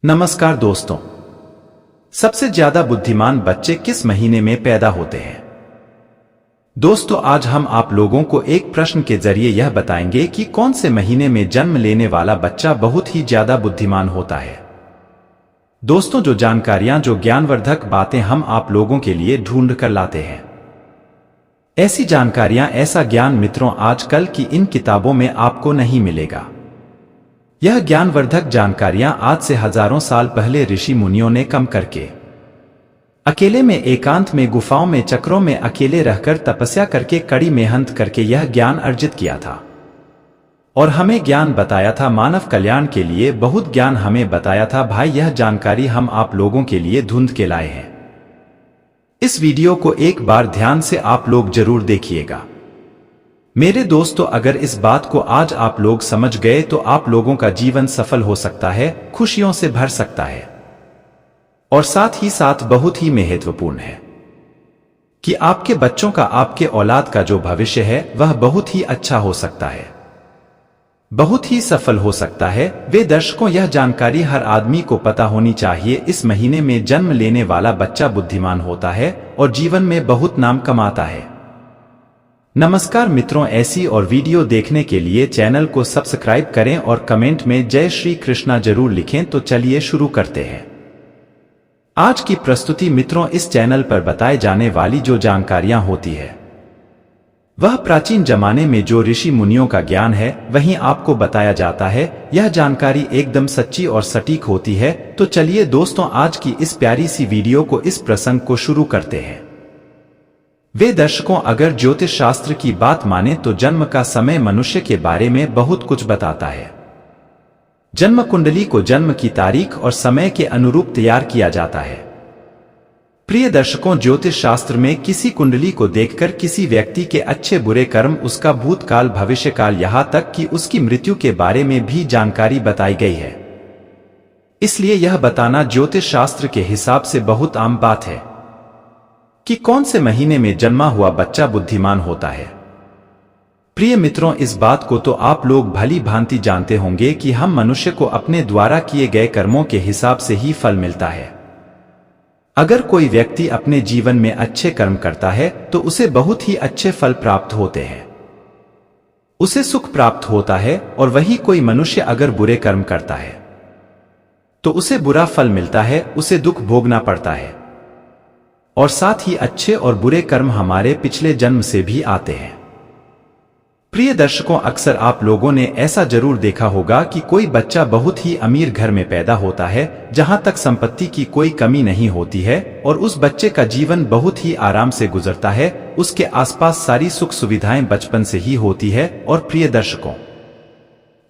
नमस्कार दोस्तों। सबसे ज्यादा बुद्धिमान बच्चे किस महीने में पैदा होते हैं? दोस्तों, आज हम आप लोगों को एक प्रश्न के जरिए यह बताएंगे कि कौन से महीने में जन्म लेने वाला बच्चा बहुत ही ज्यादा बुद्धिमान होता है। दोस्तों, जो जानकारियां, जो ज्ञानवर्धक बातें हम आप लोगों के लिए ढूंढ कर लाते हैं, ऐसी जानकारियां, ऐसा ज्ञान मित्रों आजकल की इन किताबों में आपको नहीं मिलेगा। यह ज्ञानवर्धक जानकारियां आज से हजारों साल पहले ऋषि मुनियों ने कम करके, अकेले में, एकांत में, गुफाओं में, चक्रों में अकेले रहकर, तपस्या करके, कड़ी मेहनत करके यह ज्ञान अर्जित किया था और हमें ज्ञान बताया था। मानव कल्याण के लिए बहुत ज्ञान हमें बताया था। भाई, यह जानकारी हम आप लोगों के लिए ढूंढ के लाए हैं। इस वीडियो को एक बार ध्यान से आप लोग जरूर देखिएगा। मेरे दोस्तों, अगर इस बात को आज आप लोग समझ गए तो आप लोगों का जीवन सफल हो सकता है, खुशियों से भर सकता है और साथ ही साथ बहुत ही महत्वपूर्ण है कि आपके बच्चों का, आपके औलाद का जो भविष्य है वह बहुत ही अच्छा हो सकता है, बहुत ही सफल हो सकता है। वे दर्शकों, यह जानकारी हर आदमी को पता होनी चाहिए। इस महीने में जन्म लेने वाला बच्चा बुद्धिमान होता है और जीवन में बहुत नाम कमाता है। नमस्कार मित्रों, ऐसी और वीडियो देखने के लिए चैनल को सब्सक्राइब करें और कमेंट में जय श्री कृष्णा जरूर लिखें। तो चलिए शुरू करते हैं आज की प्रस्तुति। मित्रों, इस चैनल पर बताए जाने वाली जो जानकारियां होती है वह प्राचीन जमाने में जो ऋषि मुनियों का ज्ञान है वहीं आपको बताया जाता है। यह जानकारी एकदम सच्ची और सटीक होती है। तो चलिए दोस्तों, आज की इस प्यारी सी वीडियो को, इस प्रसंग को शुरू करते हैं। वे दर्शकों, अगर ज्योतिष शास्त्र की बात माने तो जन्म का समय मनुष्य के बारे में बहुत कुछ बताता है। जन्म कुंडली को जन्म की तारीख और समय के अनुरूप तैयार किया जाता है। प्रिय दर्शकों, ज्योतिष शास्त्र में किसी कुंडली को देखकर किसी व्यक्ति के अच्छे बुरे कर्म, उसका भूतकाल, भविष्यकाल, यहाँ तक कि उसकी मृत्यु के बारे में भी जानकारी बताई गई है। इसलिए यह बताना ज्योतिष शास्त्र के हिसाब से बहुत आम बात है कि कौन से महीने में जन्मा हुआ बच्चा बुद्धिमान होता है। प्रिय मित्रों, इस बात को तो आप लोग भली भांति जानते होंगे कि हम मनुष्य को अपने द्वारा किए गए कर्मों के हिसाब से ही फल मिलता है। अगर कोई व्यक्ति अपने जीवन में अच्छे कर्म करता है तो उसे बहुत ही अच्छे फल प्राप्त होते हैं, उसे सुख प्राप्त होता है। और वही कोई मनुष्य अगर बुरे कर्म करता है तो उसे बुरा फल मिलता है, उसे दुख भोगना पड़ता है। और साथ ही अच्छे और बुरे कर्म हमारे पिछले जन्म से भी आते हैं। प्रिय दर्शकों, अक्सर आप लोगों ने ऐसा जरूर देखा होगा कि कोई बच्चा बहुत ही अमीर घर में पैदा होता है, जहां तक संपत्ति की कोई कमी नहीं होती है और उस बच्चे का जीवन बहुत ही आराम से गुजरता है। उसके आसपास सारी सुख सुविधाएं बचपन से ही होती है। और प्रिय दर्शकों,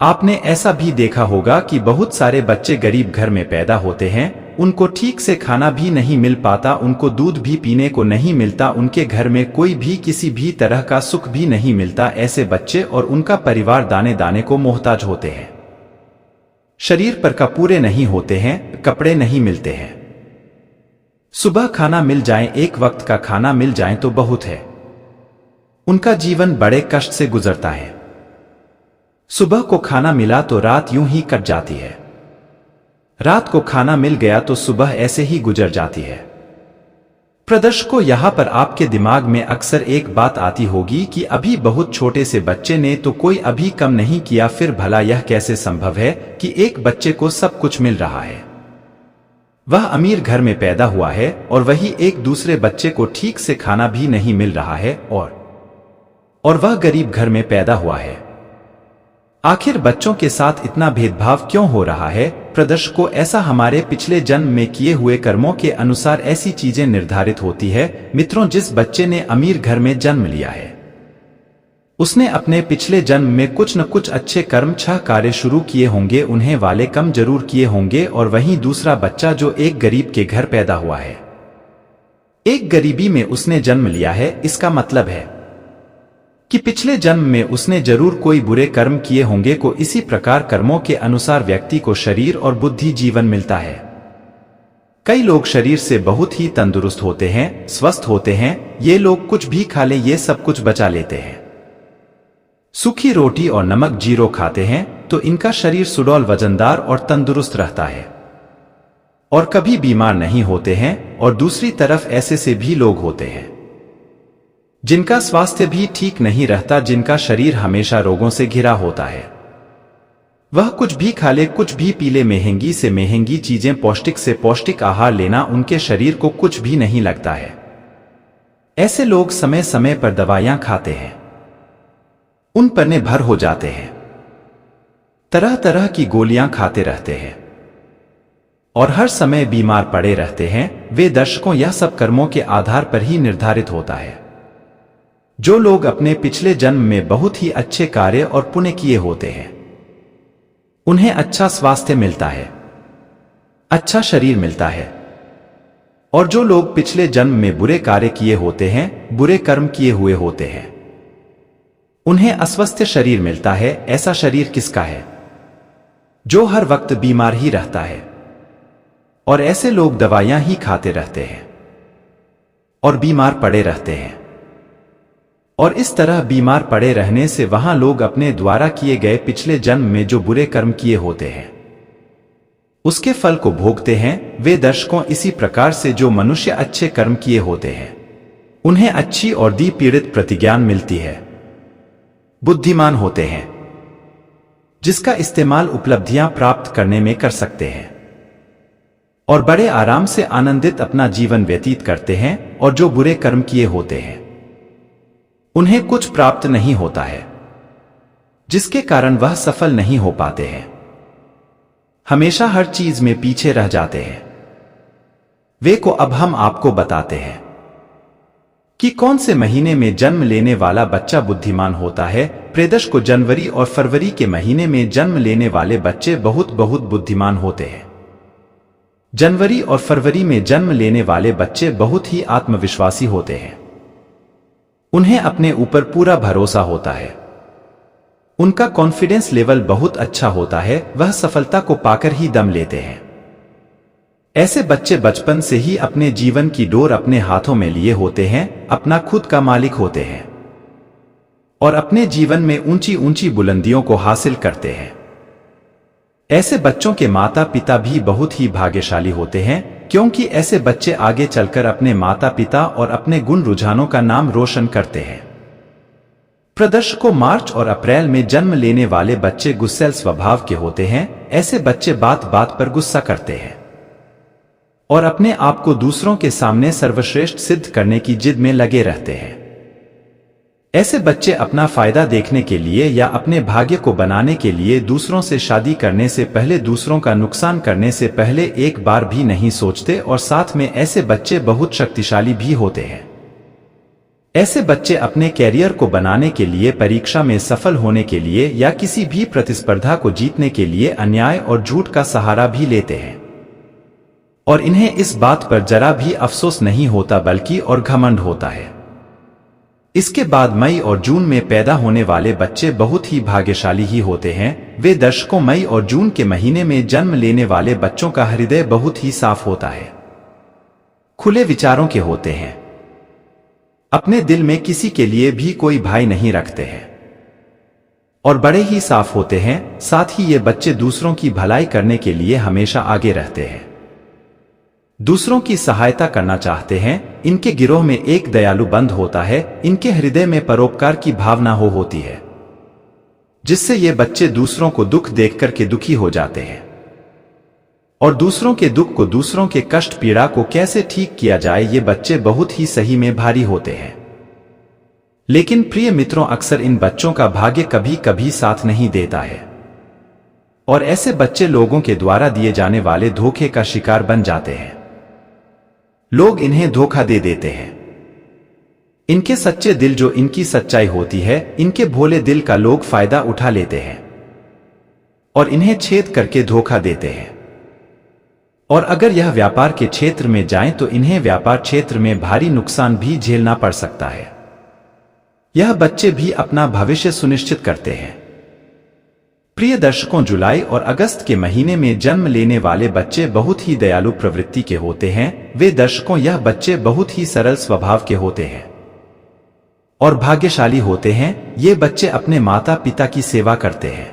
आपने ऐसा भी देखा होगा कि बहुत सारे बच्चे गरीब घर में पैदा होते हैं, उनको ठीक से खाना भी नहीं मिल पाता, उनको दूध भी पीने को नहीं मिलता, उनके घर में कोई भी किसी भी तरह का सुख भी नहीं मिलता। ऐसे बच्चे और उनका परिवार दाने दाने को मोहताज होते हैं, शरीर पर कपूरे नहीं होते हैं, कपड़े नहीं मिलते हैं। सुबह खाना मिल जाए, एक वक्त का खाना मिल जाए तो बहुत है। उनका जीवन बड़े कष्ट से गुजरता है। सुबह को खाना मिला तो रात यूं ही कट जाती है, रात को खाना मिल गया तो सुबह ऐसे ही गुजर जाती है। प्रदर्शकों, यहाँ पर आपके दिमाग में अक्सर एक बात आती होगी कि अभी बहुत छोटे से बच्चे ने तो कोई अभी कम नहीं किया, फिर भला यह कैसे संभव है कि एक बच्चे को सब कुछ मिल रहा है। वह अमीर घर में पैदा हुआ है और वही एक दूसरे बच्चे को ठीक से खाना भी नहीं मिल रहा है और वह गरीब घर में पैदा हुआ है। आखिर बच्चों के साथ इतना भेदभाव क्यों हो रहा है? प्रदर्शकों, ऐसा हमारे पिछले जन्म में किए हुए कर्मों के अनुसार ऐसी चीजें निर्धारित होती है। मित्रों, जिस बच्चे ने अमीर घर में जन्म लिया है उसने अपने पिछले जन्म में कुछ न कुछ अच्छे कर्म, 6 कार्य शुरू किए होंगे, उन्हें वाले कम जरूर किए होंगे। और वहीं दूसरा बच्चा जो एक गरीब के घर पैदा हुआ है, एक गरीबी में उसने जन्म लिया है, इसका मतलब है कि पिछले जन्म में उसने जरूर कोई बुरे कर्म किए होंगे। को इसी प्रकार कर्मों के अनुसार व्यक्ति को शरीर और बुद्धि जीवन मिलता है। कई लोग शरीर से बहुत ही तंदुरुस्त होते हैं, स्वस्थ होते हैं। ये लोग कुछ भी खा ले, ये सब कुछ बचा लेते हैं। सूखी रोटी और नमक जीरो खाते हैं तो इनका शरीर सुडौल, वजनदार और तंदुरुस्त रहता है। और कभी बीमार नहीं होते हैं। और दूसरी तरफ ऐसे से भी लोग होते हैं जिनका स्वास्थ्य भी ठीक नहीं रहता, जिनका शरीर हमेशा रोगों से घिरा होता है। वह कुछ भी खा ले, कुछ भी पी ले, महंगी से महंगी चीजें, पौष्टिक से पौष्टिक आहार लेना उनके शरीर को कुछ भी नहीं लगता है। ऐसे लोग समय समय पर दवाइयां खाते हैं, उन पर निर्भर हो जाते हैं, तरह तरह की गोलियां खाते रहते हैं और हर समय बीमार पड़े रहते हैं। वे दर्शकों, यह सब कर्मों के आधार पर ही निर्धारित होता है। जो लोग अपने पिछले जन्म में बहुत ही अच्छे कार्य और पुण्य किए होते हैं, उन्हें अच्छा स्वास्थ्य मिलता है, अच्छा शरीर मिलता है। और जो लोग पिछले जन्म में बुरे कार्य किए होते हैं, बुरे कर्म किए हुए होते हैं, उन्हें अस्वस्थ शरीर मिलता है। ऐसा शरीर किसका है? जो हर वक्त बीमार ही रहता है। और ऐसे लोग दवाइयां ही खाते रहते हैं और बीमार पड़े रहते हैं। और इस तरह बीमार पड़े रहने से वहां लोग अपने द्वारा किए गए पिछले जन्म में जो बुरे कर्म किए होते हैं, उसके फल को भोगते हैं। वे दर्शकों, इसी प्रकार से जो मनुष्य अच्छे कर्म किए होते हैं, उन्हें अच्छी और दी पीड़ित प्रतिज्ञान मिलती है, बुद्धिमान होते हैं, जिसका इस्तेमाल उपलब्धियां प्राप्त करने में कर सकते हैं और बड़े आराम से आनंदित अपना जीवन व्यतीत करते हैं। और जो बुरे कर्म किए होते हैं, उन्हें कुछ प्राप्त नहीं होता है, जिसके कारण वह सफल नहीं हो पाते हैं, हमेशा हर चीज में पीछे रह जाते हैं। वे को अब हम आपको बताते हैं कि कौन से महीने में जन्म लेने वाला बच्चा बुद्धिमान होता है। प्रेदश को जनवरी और फरवरी के महीने में जन्म लेने वाले बच्चे बहुत बहुत बुद्धिमान होते हैं। जनवरी और फरवरी में जन्म लेने वाले बच्चे बहुत ही आत्मविश्वासी होते हैं, उन्हें अपने ऊपर पूरा भरोसा होता है, उनका कॉन्फिडेंस लेवल बहुत अच्छा होता है, वह सफलता को पाकर ही दम लेते हैं। ऐसे बच्चे बचपन से ही अपने जीवन की डोर अपने हाथों में लिए होते हैं, अपना खुद का मालिक होते हैं और अपने जीवन में ऊंची ऊंची बुलंदियों को हासिल करते हैं। ऐसे बच्चों के माता पिता भी बहुत ही भाग्यशाली होते हैं, क्योंकि ऐसे बच्चे आगे चलकर अपने माता पिता और अपने गुण रुझानों का नाम रोशन करते हैं। प्रदर्श को मार्च और अप्रैल में जन्म लेने वाले बच्चे गुस्सैल स्वभाव के होते हैं। ऐसे बच्चे बात बात पर गुस्सा करते हैं और अपने आप को दूसरों के सामने सर्वश्रेष्ठ सिद्ध करने की जिद में लगे रहते हैं। ऐसे बच्चे अपना फायदा देखने के लिए या अपने भाग्य को बनाने के लिए दूसरों से शादी करने से पहले, दूसरों का नुकसान करने से पहले एक बार भी नहीं सोचते। और साथ में ऐसे बच्चे बहुत शक्तिशाली भी होते हैं। ऐसे बच्चे अपने कैरियर को बनाने के लिए, परीक्षा में सफल होने के लिए या किसी भी प्रतिस्पर्धा को जीतने के लिए अन्याय और झूठ का सहारा भी लेते हैं और इन्हें इस बात पर जरा भी अफसोस नहीं होता, बल्कि और घमंड होता है। इसके बाद मई और जून में पैदा होने वाले बच्चे बहुत ही भाग्यशाली ही होते हैं। वे दर्शकों, मई और जून के महीने में जन्म लेने वाले बच्चों का हृदय बहुत ही साफ होता है, खुले विचारों के होते हैं, अपने दिल में किसी के लिए भी कोई भय नहीं रखते हैं और बड़े ही साफ होते हैं। साथ ही ये बच्चे दूसरों की भलाई करने के लिए हमेशा आगे रहते हैं, दूसरों की सहायता करना चाहते हैं। इनके गिरोह में एक दयालु बंद होता है, इनके हृदय में परोपकार की भावना होती है, जिससे ये बच्चे दूसरों को दुख देख करके दुखी हो जाते हैं और दूसरों के दुख को, दूसरों के कष्ट पीड़ा को कैसे ठीक किया जाए, ये बच्चे बहुत ही सही में भारी होते हैं। लेकिन प्रिय मित्रों, अक्सर इन बच्चों का भाग्य कभी कभी साथ नहीं देता है और ऐसे बच्चे लोगों के द्वारा दिए जाने वाले धोखे का शिकार बन जाते हैं। लोग इन्हें धोखा दे देते हैं। इनके सच्चे दिल, जो इनकी सच्चाई होती है, इनके भोले दिल का लोग फायदा उठा लेते हैं और इन्हें छेद करके धोखा देते हैं। और अगर यह व्यापार के क्षेत्र में जाएं तो इन्हें व्यापार क्षेत्र में भारी नुकसान भी झेलना पड़ सकता है। यह बच्चे भी अपना भविष्य सुनिश्चित करते हैं। प्रिय दर्शकों, जुलाई और अगस्त के महीने में जन्म लेने वाले बच्चे बहुत ही दयालु प्रवृत्ति के होते हैं। वे दर्शकों, यह बच्चे बहुत ही सरल स्वभाव के होते हैं और भाग्यशाली होते हैं। ये बच्चे अपने माता पिता की सेवा करते हैं,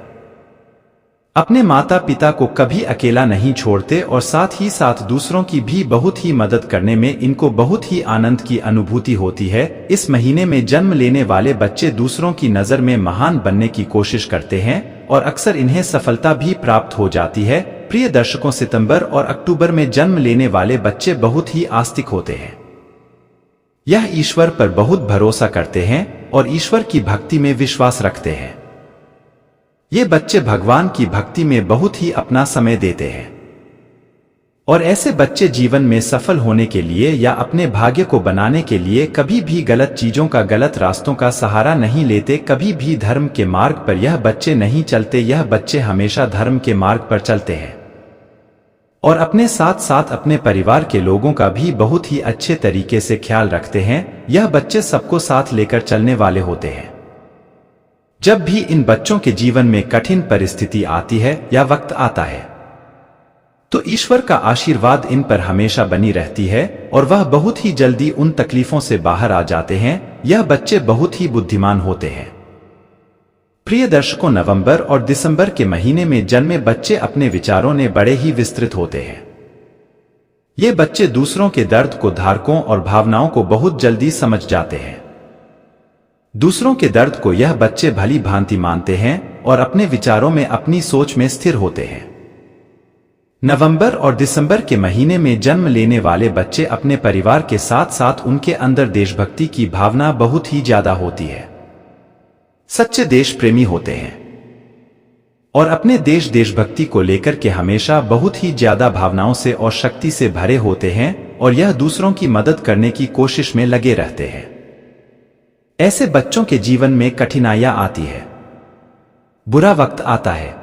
अपने माता पिता को कभी अकेला नहीं छोड़ते और साथ ही साथ दूसरों की भी बहुत ही मदद करने में इनको बहुत ही आनंद की अनुभूति होती है। इस महीने में जन्म लेने वाले बच्चे दूसरों की नज़र में महान बनने की कोशिश करते हैं और अक्सर इन्हें सफलता भी प्राप्त हो जाती है। प्रिय दर्शकों, सितंबर और अक्टूबर में जन्म लेने वाले बच्चे बहुत ही आस्तिक होते हैं। यह ईश्वर पर बहुत भरोसा करते हैं और ईश्वर की भक्ति में विश्वास रखते हैं। ये बच्चे भगवान की भक्ति में बहुत ही अपना समय देते हैं और ऐसे बच्चे जीवन में सफल होने के लिए या अपने भाग्य को बनाने के लिए कभी भी गलत चीजों का, गलत रास्तों का सहारा नहीं लेते। कभी भी धर्म के मार्ग पर यह बच्चे नहीं चलते। यह बच्चे हमेशा धर्म के मार्ग पर चलते हैं और अपने साथ साथ अपने परिवार के लोगों का भी बहुत ही अच्छे तरीके से ख्याल रखते हैं। यह बच्चे सबको साथ लेकर चलने वाले होते हैं। जब भी इन बच्चों के जीवन में कठिन परिस्थिति आती है या वक्त आता है तो ईश्वर का आशीर्वाद इन पर हमेशा बनी रहती है और वह बहुत ही जल्दी उन तकलीफों से बाहर आ जाते हैं। यह बच्चे बहुत ही बुद्धिमान होते हैं। प्रिय दर्शकों, नवंबर और दिसंबर के महीने में जन्मे बच्चे अपने विचारों में बड़े ही विस्तृत होते हैं। ये बच्चे दूसरों के दर्द को, धारकों और भावनाओं को बहुत जल्दी समझ जाते हैं। दूसरों के दर्द को यह बच्चे भली भांति मानते हैं और अपने विचारों में, अपनी सोच में स्थिर होते हैं। नवंबर और दिसंबर के महीने में जन्म लेने वाले बच्चे अपने परिवार के साथ साथ उनके अंदर देशभक्ति की भावना बहुत ही ज्यादा होती है। सच्चे देश प्रेमी होते हैं और अपने देशभक्ति को लेकर के हमेशा बहुत ही ज्यादा भावनाओं से और शक्ति से भरे होते हैं और यह दूसरों की मदद करने की कोशिश में लगे रहते हैं। ऐसे बच्चों के जीवन में कठिनाइयां आती है, बुरा वक्त आता है,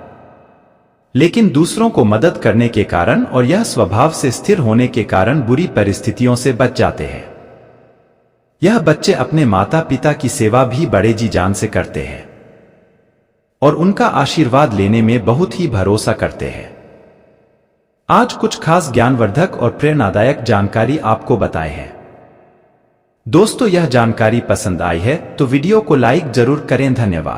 लेकिन दूसरों को मदद करने के कारण और यह स्वभाव से स्थिर होने के कारण बुरी परिस्थितियों से बच जाते हैं। यह बच्चे अपने माता पिता की सेवा भी बड़े जी जान से करते हैं और उनका आशीर्वाद लेने में बहुत ही भरोसा करते हैं। आज कुछ खास ज्ञानवर्धक और प्रेरणादायक जानकारी आपको बताए हैं। दोस्तों, यह जानकारी पसंद आई है तो वीडियो को लाइक जरूर करें। धन्यवाद।